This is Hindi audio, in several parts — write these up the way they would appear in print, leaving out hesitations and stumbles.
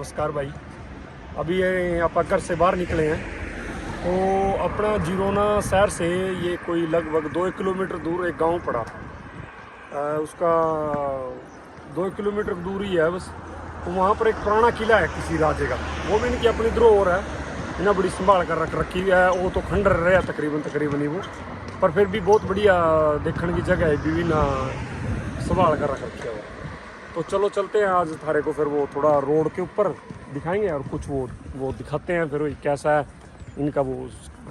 नमस्कार भाई। अभी ये आप घर से बाहर निकले हैं तो अपना जिरोना शहर से ये कोई लगभग 2 किलोमीटर दूर एक गांव पड़ा। उसका 2 किलोमीटर दूरी है बस। तो वहाँ पर एक पुराना किला है किसी राजे का, वो भी इनकी अपनी धरोहर है, इन्हें बड़ी संभाल कर रखी है। वो तो खंडर रहा तकरीबन ही वो, पर फिर भी बहुत बढ़िया देखने की जगह है, विभिन्न संभाल कर रख रखी है। तो चलो चलते हैं आज थारे को, फिर वो थोड़ा रोड के ऊपर दिखाएंगे और कुछ वो दिखाते हैं फिर वही कैसा है इनका। वो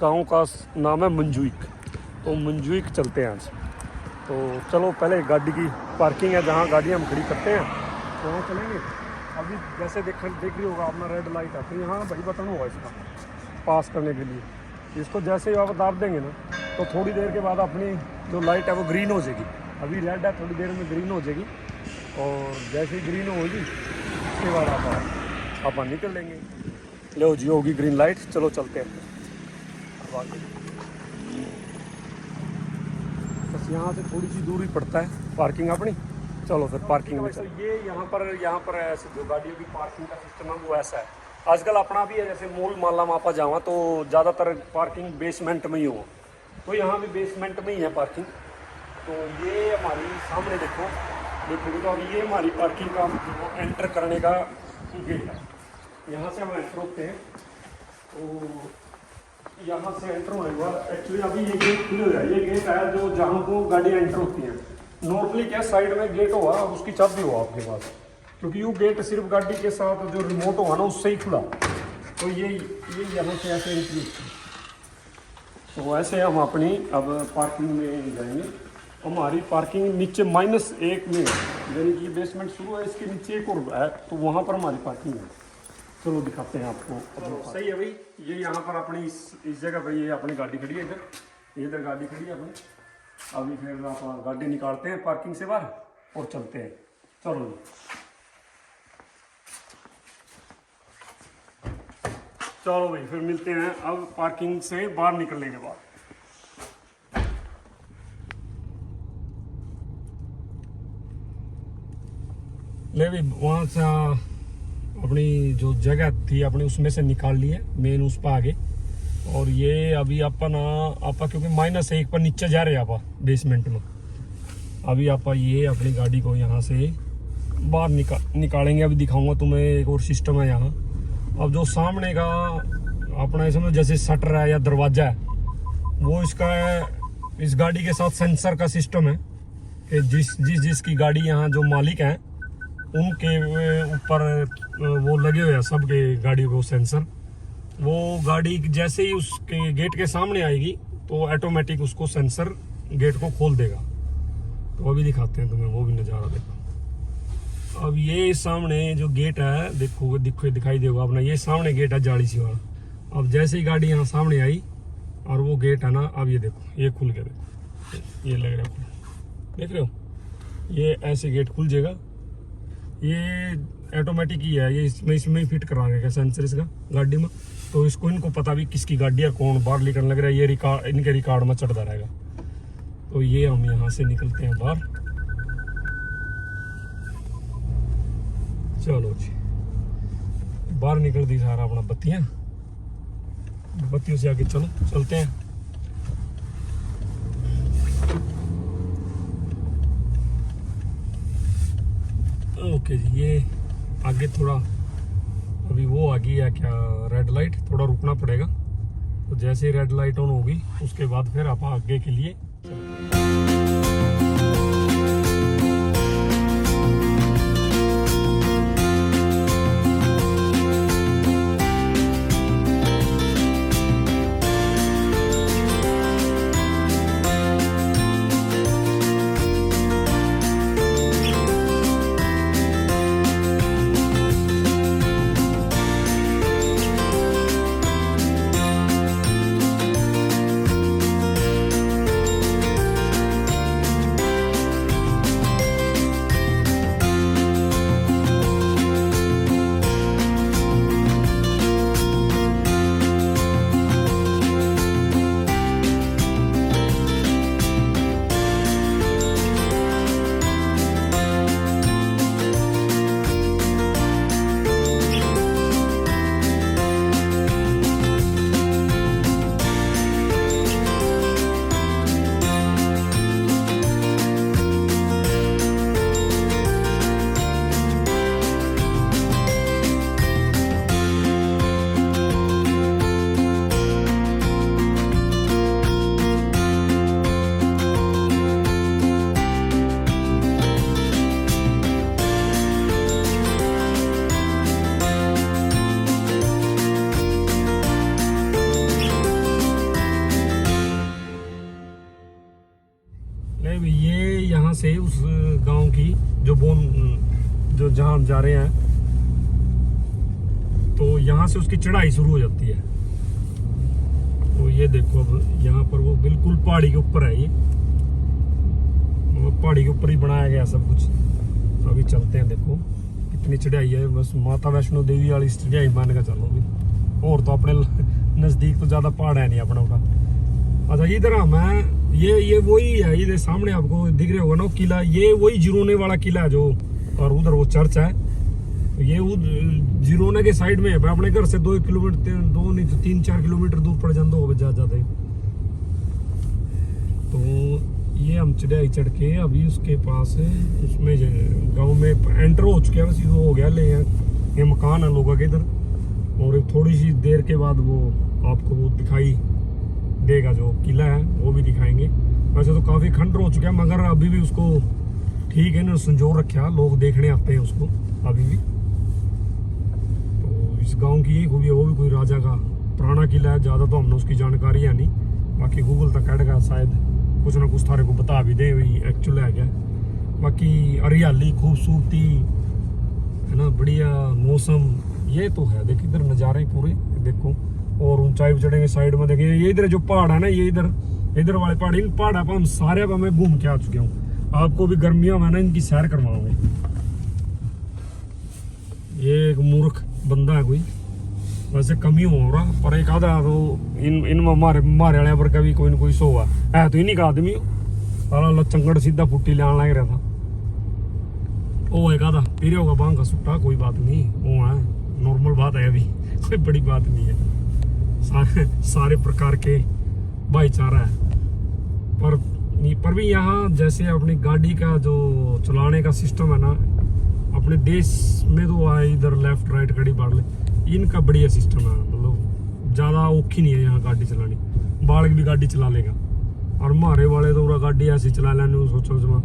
गांव का नाम है मंजुइक, तो मंजुइक चलते हैं आज। तो चलो पहले गाड़ी की पार्किंग है जहाँ गाड़ियाँ हम खड़ी करते हैं तो वहाँ चलेंगे। अभी जैसे देख रही होगा अपना रेड लाइट है, तो यहाँ भाई बटन होगा इसका पास करने के लिए। इसको जैसे ही आप दाब देंगे ना तो थोड़ी देर के बाद अपनी जो लाइट है वो ग्रीन हो जाएगी। अभी रेड है, थोड़ी देर में ग्रीन हो जाएगी, और जैसे ही ग्रीन होगी उसके बाद आप निकल लेंगे। लो जी होगी ग्रीन लाइट, चलो चलते हैं अब आगे। बस यहाँ से थोड़ी सी दूरी पड़ता है पार्किंग अपनी। चलो फिर पार्किंग में चलो। ये यहाँ पर ऐसे जो गाड़ियों की पार्किंग का सिस्टम है वो ऐसा है। आजकल अपना भी है, जैसे मॉल माला मापा जावा तो ज़्यादातर पार्किंग बेसमेंट में ही हो, तो यहाँ भी बेसमेंट में ही है पार्किंग। तो ये हमारी सामने देखोगे तो अभी ये हमारी पार्किंग का एंटर करने का गेट है। यहाँ से हम एंटर होते हैं, तो यहाँ से एंटर होने के बाद एक्चुअली अभी ये गेट खुले हुआ है। ये गेट है जो जहाँ को गाड़ियाँ एंटर होती हैं। नॉर्मली क्या साइड में गेट होगा, उसकी चाबी होगा आपके पास, क्योंकि वो गेट सिर्फ गाड़ी के साथ जो रिमोट होगा ना उससे ही खुला। तो ये यहाँ से ऐसे एंट्री, तो ऐसे हम अपनी अब पार्किंग में जाएंगे। हमारी पार्किंग नीचे -1 में, यानी कि बेसमेंट शुरू है, इसके नीचे एक और है, तो वहाँ पर हमारी पार्किंग है। चलो दिखाते हैं आपको। सही है भाई, ये यहाँ पर अपनी इस जगह पर ये अपनी गाड़ी खड़ी है, इधर गाड़ी खड़ी है अपनी। अभी फिर आप गाड़ी निकालते हैं पार्किंग से बाहर और चलते हैं। चलो चलो भाई, फिर मिलते हैं अब पार्किंग से बाहर निकलने के बाद। ले भी वहाँ से अपनी जो जगह थी अपनी उसमें से निकाल लिए मेन उस पर आगे। और ये अभी अपन क्योंकि -1 पर नीचे जा रहे हैं आप बेसमेंट में। अभी आप ये अपनी गाड़ी को यहाँ से बाहर निकालेंगे। अभी दिखाऊंगा तुम्हें एक और सिस्टम है यहाँ। अब जो सामने का अपना इसमें जैसे शटर है या दरवाजा है, वो इसका इस गाड़ी के साथ सेंसर का सिस्टम है कि जिसकी गाड़ी यहाँ जो मालिक हैं उनके ऊपर वो लगे हुए हैं सबके गाड़ी को सेंसर। वो गाड़ी जैसे ही उसके गेट के सामने आएगी तो ऑटोमेटिक उसको सेंसर गेट को खोल देगा। तो अभी दिखाते हैं तुम्हें वो भी नज़ारा। देखो अब ये सामने जो गेट है दिखाई देगा अपना, ये सामने गेट है जाली सी वाला। अब जैसे ही गाड़ी यहाँ सामने आई और वो गेट है ना, अब ये देखो ये खुल गया। देखो ये लग रहा है, देख रहे हो, ये ऐसे गेट खुल जाएगा। ये ऑटोमेटिक ही है, ये इसमें ही फिट करा गया सेंसर इसका गाड़ी में। तो इसको इनको पता भी किसकी गाड़ी है, कौन बाहर निकलने लग रहा है, ये रिकॉर्ड इनके रिकॉर्ड में चढ़ता रहेगा। तो ये हम यहाँ से निकलते हैं बाहर। चलो जी बाहर निकल दी सारा अपना बत्तियों से आगे चलते हैं। ओके जी, ये आगे थोड़ा अभी वो आ गई है क्या रेड लाइट, थोड़ा रुकना पड़ेगा। तो जैसे ही रेड लाइट ऑन होगी उसके बाद फिर आप आगे के लिए है उस गांव की, जो जहां हम जा रहे हैं, तो यहाँ से उसकी चढ़ाई शुरू हो जाती है। तो ये देखो अब यहाँ पर वो बिल्कुल पहाड़ी के ऊपर है, ये पहाड़ी के ऊपर ही बनाया गया सब कुछ। तो अभी चलते हैं, देखो कितनी चढ़ाई है, बस माता वैष्णो देवी वाली चढ़ाई मान के चलो भी। और तो अपने नज़दीक तो ज़्यादा पहाड़ है नहीं अपना का। अच्छा इधर हम हैं, ये वही है, इधर सामने आपको दिख रहा होगा ना किला, ये वही जिरोने वाला किला है जो, और उधर वो चर्च है। ये जिरोना के साइड में है, अपने घर से 2 किलोमीटर, 2 नहीं तो 3-4 किलोमीटर दूर पड़ जाता होगा ज़्यादा। तो ये हम चढ़ाई चढ़ के अभी उसके पास उसमें गांव में एंटर हो चुके हैं, बस ये हो गया। ले ये मकान है लोगों के इधर, और थोड़ी सी देर के बाद वो आपको वो दिखाई देगा, जो किला है वो भी दिखाएंगे। वैसे तो काफ़ी खंडर हो चुका है, मगर अभी भी उसको ठीक है ना संजो रखा, लोग देखने आते हैं उसको अभी भी। तो इस गांव की यही खूबी है, वो भी कोई राजा का पुराना किला है। ज़्यादा तो हमने उसकी जानकारी है नहीं, बाकी गूगल तक कैटेगा शायद कुछ ना कुछ थारे को बता भी दे वही एक्चुअल है क्या। बाकी हरियाली, खूबसूरती है ना, बढ़िया मौसम, ये तो है। देखिए इधर नज़ारे पूरे देखो, और ऊंचाई पे चढ़ेंगे साइड में देखिए, ये इधर जो पहाड़ है ना, ये इधर वाले पहाड़, इन पहाड़ पर हम सारे पर मैं घूम के आ चुके हूँ। आपको भी गर्मियों में ना इनकी सैर करवाऊंगे। ये एक मूर्ख बंदा है कोई, वैसे कमी हो रहा, पर एक आधा तो इन मारे वाले पर कभी कोई ना कोई सो हुआ है। तो इन्हीं का आदमी सारा चंगड़ सीधा पुट्टी ले लग रहा था। वो एक आधा पीरे होगा बांग का सुट्टा, कोई बात नहीं, वो है नॉर्मल बात है, अभी कोई बड़ी बात नहीं है। सारे प्रकार के भाईचारा है। पर भी यहाँ जैसे अपनी गाड़ी का जो चलाने का सिस्टम है ना, अपने देश में तो आए इधर लेफ्ट राइट गाड़ी बाढ़ ले, इनका बढ़िया सिस्टम है। मतलब ज़्यादा औखी नहीं है यहाँ गाड़ी चलानी, बालक भी गाड़ी चला लेगा। और मारे वाले तो पूरा गाड़ी ऐसी चला लेने, सोचो जमा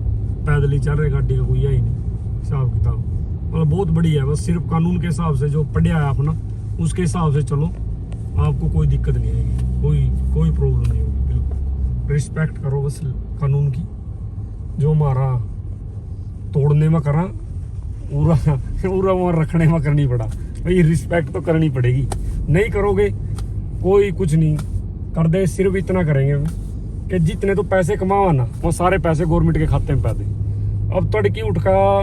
पैदल ही चल रहे, गाड़ी का कोई है ही नहीं हिसाब किताब। मतलब बहुत बढ़िया है, बस सिर्फ कानून के हिसाब से जो पढ़िया है अपना, उसके हिसाब से चलो, आपको कोई दिक्कत नहीं आएगी, कोई प्रॉब्लम नहीं होगी। बिल्कुल रिस्पेक्ट करो बस कानून की, जो हमारा तोड़ने में करा पूरा वहाँ रखने में करनी पड़ा भाई, रिस्पेक्ट तो करनी पड़ेगी। नहीं करोगे कोई कुछ नहीं कर दे, सिर्फ इतना करेंगे कि जितने तो पैसे कमावा ना, वो सारे पैसे गवर्नमेंट के खाते में पै दे। अब तड़की उठ का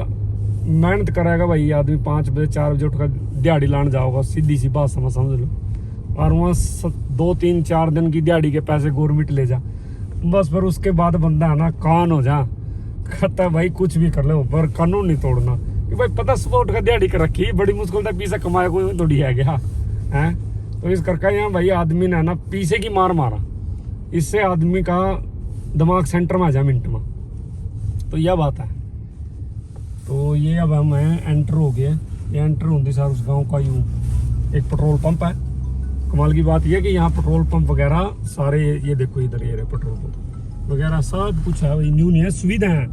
मेहनत करेगा भाई आदमी, 5 बजे 4 बजे उठ कर दिहाड़ी लाने जाओगा, सीधी सी बात समझ लो, और वहाँ 2-3-4 दिन की दिहाड़ी के पैसे गवर्नमेंट ले जा, बस। फिर उसके बाद बंदा है ना कान हो जा, कहता भाई कुछ भी कर लो पर कानून नहीं तोड़ना। कि भाई पता सुबह उठ कर दिहाड़ी कर रखी, बड़ी मुश्किल से पैसा कमाया, कोई थोड़ी है गया है। तो इस करके यहाँ भाई आदमी ने ना पीछे की मार मारा, इससे आदमी का दिमाग सेंटर में आ जाए मिनट में। तो यह बात है। तो ये अब हम एंटर हो गए, ये एंटर होती सार उस गाँव का यूँ एक पेट्रोल पंप है। कमाल की बात यह कि यहाँ पेट्रोल पंप वगैरह सारे, ये देखो इधर ये पेट्रोल पंप वगैरह सब कुछ है भाई, न्यू नहीं है, सुविधा है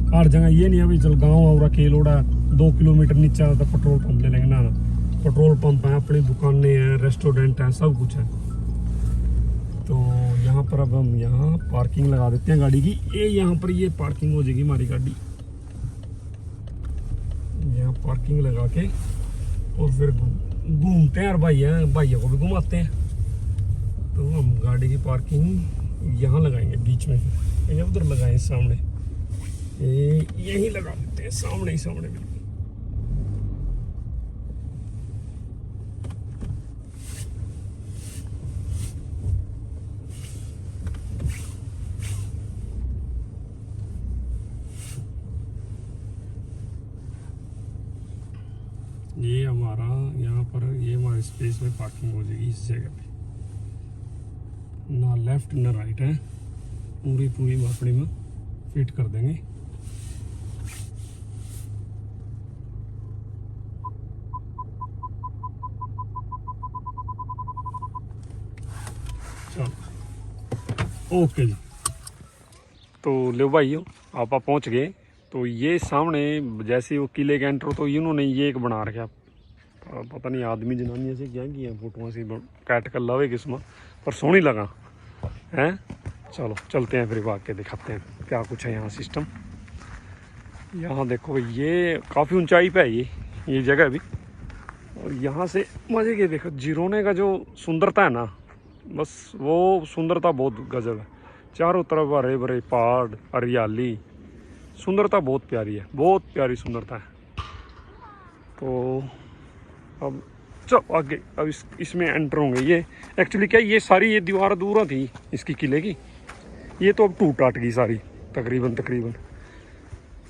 हर जगह। ये नहीं है भाई चल गाँव और अकेलोड़ा 2 किलोमीटर नीचे आता पेट्रोल पंप ले लेंगे ना, पेट्रोल पंप है, अपनी दुकानें हैं, रेस्टोरेंट है, सब कुछ है। तो यहाँ पर अब हम यहाँ पार्किंग लगा देते हैं गाड़ी की, ये यहाँ पर ये पार्किंग हो जाएगी हमारी गाड़ी, यहाँ पार्किंग लगा के और फिर घूमते हैं, और भाइयों को भी घुमाते हैं। तो हम गाड़ी की पार्किंग यहाँ लगाएंगे बीच में, या उधर लगाएं सामने, यहीं लगा देते हैं, सामने ही सामने बिल्कुल। ये हमारा यहाँ पर ये हमारे स्पेस में पार्किंग हो जाएगी इस जगह पे, ना लेफ्ट ना राइट है, पूरी अपने में फिट कर देंगे। चलो ओके जी। तो लो भाइयों आप पहुँच गए। तो ये सामने जैसे वो किले के एंटर, तो इन्होंने ये एक बना रखा, पता नहीं आदमी जनानी से क्या किया, फोटो से कैट कर लावे किस्म, पर सोहनी लगा हैं। चलो चलते हैं फिर भाग के दिखाते हैं क्या कुछ है यहाँ सिस्टम। यहाँ देखो ये काफ़ी ऊंचाई पे है ये जगह भी। और यहाँ से मजे के देखो जिरोने का जो सुंदरता है ना, बस वो सुंदरता बहुत गजब है। चारों तरफ हरे भरे पहाड़, हरियाली, सुंदरता बहुत प्यारी है, बहुत प्यारी सुंदरता है। तो अब चलो आगे, अब इसमें एंटर होंगे। ये एक्चुअली क्या, ये सारी ये दीवार दूर थी इसकी किले की, ये तो अब टूट टाट गई सारी तकरीबन।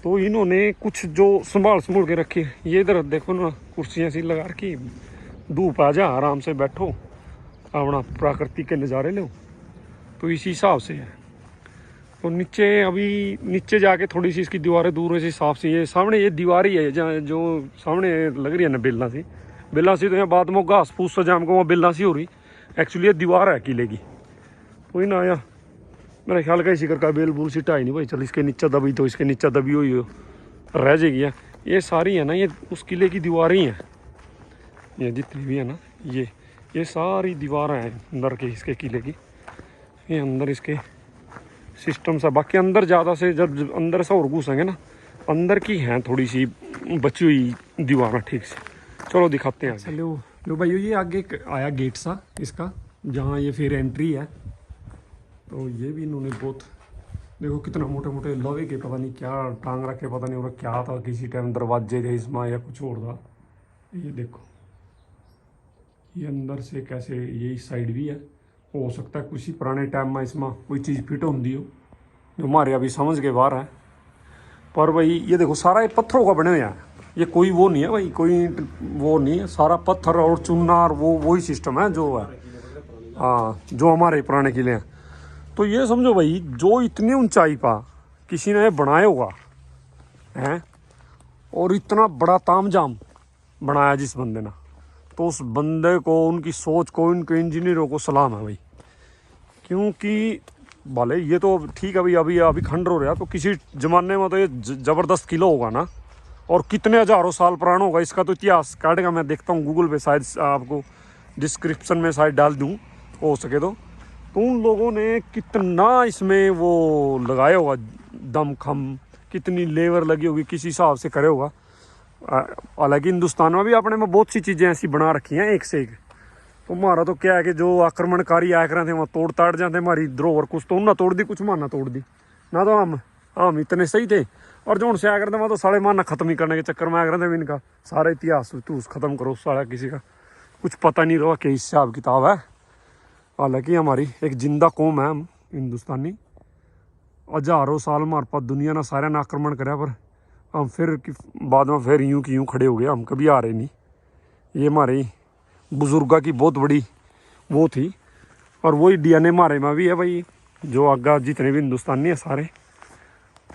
तो इन्होंने कुछ जो संभाल के रखी, ये इधर देखो ना, कुर्सियाँ सी लगा रखी, धूप आ जा आराम से बैठो, अपना प्राकृतिक के नज़ारे लो। तो इसी हिसाब से है। तो नीचे जाके थोड़ी सी इसकी दीवारें दूर है, इस हिसाब से ये सामने ये दीवार ही है जहाँ जो सामने लग रही है ना बेलना सी तो यहाँ बाद में घास फूस सा जाम को वहाँ बेलना सी हो रही, एक्चुअली ये दीवार है किले की। कोई ना आया मेरा ख्याल का इसी का बेल बूल सीटा ही नहीं भाई, चल इसके नीचे दबी तो इसके नीचे दबी हुई हो रह जाएगी। ये सारी है ना, ये उस किले की दीवारें ही हैं, ये जितनी भी है ना, ये सारी दीवारें हैं अंदर के इसके किले की। ये अंदर इसके सिस्टम सा, बाकी अंदर ज़्यादा से जब अंदर से और घुसेंगे ना, अंदर की हैं थोड़ी सी बची हुई दीवारें ठीक से। चलो दिखाते हैं। चलो लो भाई, ये आगे आया गेट सा इसका, जहाँ ये फिर एंट्री है। तो ये भी इन्होंने बहुत देखो कितना मोटे मोटे लोहे के, पता नहीं क्या टांग रखे, पता नहीं और क्या था, किसी टाइम दरवाजे थे इसमें या कुछ और था। ये देखो ये अंदर से कैसे, ये इस साइड भी है, हो सकता है किसी पुराने टाइम में इसमें कोई चीज़ फिट होती हो जो हमारे अभी समझ के बाहर है। पर भाई ये देखो सारा ये पत्थरों का बने हुआ है, ये कोई वो नहीं है भाई, कोई वो नहीं है, सारा पत्थर और चूना और वही सिस्टम है जो है, हाँ जो हमारे पुराने किले हैं। तो ये समझो भाई, जो इतनी ऊंचाई पा किसी ने बनाया होगा हैं, और इतना बड़ा तामझाम बनाया जिस बंदे ने, तो उस बंदे को, उनकी सोच को, उनके इंजीनियरों को सलाम है भाई। क्योंकि भले ये तो ठीक है भाई, अभी खंडर हो रहा, तो किसी ज़माने में तो ये ज़बरदस्त किला होगा ना, और कितने हज़ारों साल पुराना होगा, इसका तो इतिहास काटेगा। मैं देखता हूँ गूगल पे, शायद आपको डिस्क्रिप्शन में शायद डाल दूँ हो सके तो उन लोगों ने कितना इसमें वो लगाया होगा दम खम, कितनी लेबर लगी होगी, किस हिसाब से करे होगा। हालांकि हिंदुस्तान में भी अपने में बहुत सी चीज़ें ऐसी बना रखी हैं एक से एक। तो हमारा तो क्या है कि जो आक्रमणकारी आया कर थे वहाँ तोड़ ताड़ जाते हमारी धरोहर, कुछ तो उन्हें तोड़ दी, कुछ माना तोड़ दी ना। तो हम इतने सही थे, और जो उनसे आया करते वहाँ तो साढ़े माना ख़त्म ही करने के चक्कर में आया करते, इनका सारा इतिहास तूस ख़त्म करो, सारा किसी का कुछ पता नहीं रहा कि हिसाब किताब है। हालांकि हमारी एक जिंदा कौम है हम हिंदुस्तानी, हजारों साल हमारे पास दुनिया ने सारे ने आक्रमण कराया, पर हम फिर बाद में फिर यूं की यूं खड़े हो गए, हम कभी आ रहे नहीं। ये हमारे बुजुर्गा की बहुत बड़ी वो थी, और वही डीएनए हमारे में भी है भाई, जो आगा जितने भी हिंदुस्तानी है सारे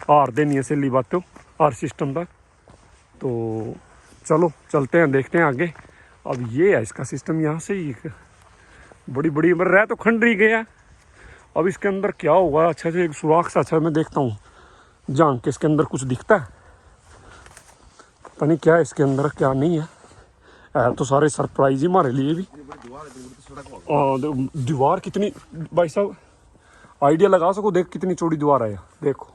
हार देनी है सिली बातों हर सिस्टम तक। तो चलो चलते हैं, देखते हैं आगे। अब ये है इसका सिस्टम, यहाँ से ही बड़ी रह तो खंड ही गया। अब इसके अंदर क्या होगा, अच्छा से एक सुराख सा, अच्छा मैं देखता हूँ जान के इसके अंदर कुछ दिखता है, पता नहीं क्या है इसके अंदर क्या नहीं है तो सारे सरप्राइज ही हमारे लिए भी। दीवार कितनी भाई साहब आइडिया लगा सको, देख कितनी चौड़ी दीवार है, देखो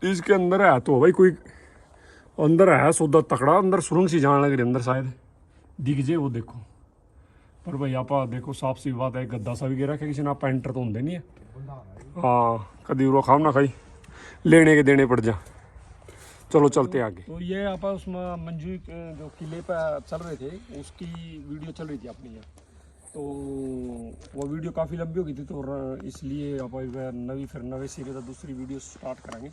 इसके अंदर है तो भाई कोई अंदर है सौदा तकड़ा, अंदर सुरंग सी जाने लग रही अंदर, शायद दिख जाए वो देखो। पर भाई आप देखो साफ सी बात है, गद्दा सा भी गिरा के किसी ने आप एंटर तो होंगे नहीं है। हाँ कभी वो खाओ ना खाई, लेने के देने पड़ जा। चलो चलते आगे। तो ये आप उसमें मंजू जो किले पर चल रहे थे उसकी वीडियो चल रही थी अपनी यहाँ, तो वो वीडियो काफ़ी लंबी हो गई थी, तो इसलिए आप नवी सिरे से दूसरी वीडियो स्टार्ट करेंगे।